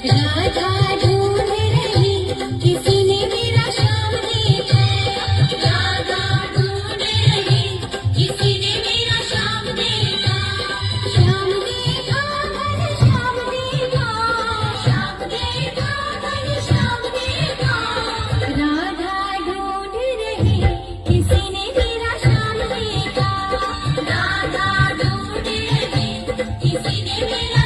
राधा ढूंढ रही किसी ने मेरा श्याम देखा। राधा ढूंढ रही किसी ने मेरा श्याम देखा। श्याम देखा घन श्याम देखा। श्याम देखा घन श्याम देखा। राधा ढूंढ रही किसी ने मेरा श्याम देखा। राधा ढूंढ रही किसी ने मेरा